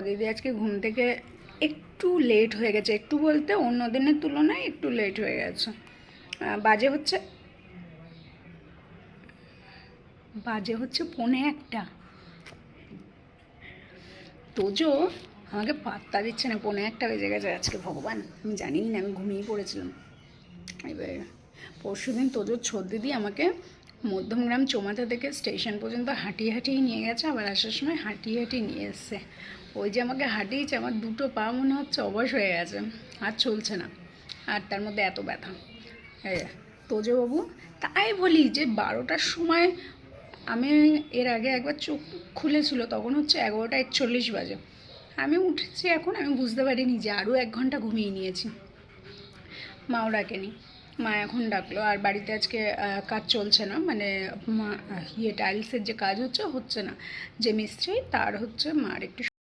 দিদি আজকে ঘুম থেকে একটু লেট হয়ে গেছে, একটু বলতে অন্য দিনের তুলনায় একটু লেট হয়ে গেছে। বাজে হচ্ছে 1:45। তোজো আমাকে পাত্তা দিচ্ছে না, 1:45 বেজে গেছে আজকে। ভগবান, আমি জানিই না, আমি ঘুমিয়ে পড়েছিলাম। এবার পরশু দিন তোজোর ছোট দিদি আমাকে মধ্যমগ্রাম চৌমাথা থেকে স্টেশন পর্যন্ত হাঁটিয়ে হাঁটিয়ে নিয়ে গেছে, আবার আসার সময় হাঁটিয়ে হাঁটিয়ে নিয়ে এসছে। ওই যে আমাকে হাঁটিয়েছে, আমার দুটো পা মনে হচ্ছে অবশ হয়ে গেছে, আর চলছে না। আর তার মধ্যে এত ব্যথা। তোজো বাবু, তাই বলি যে 12টার সময় আমি, এর আগে একবার চোখ খুলেছিল, তখন হচ্ছে 11:41 বাজে। আমি উঠেছি এখন, আমি বুঝতে পারিনি যে আরও 1 ঘন্টা ঘুমিয়ে নিয়েছি। মাও ডাকেনি, মা এখন ডাকলো। আর বাড়িতে আজকে কাজ চলছে না, মানে টাইলসের যে কাজ হচ্ছে না, যে মিস্ত্রি তার হচ্ছে মার একটু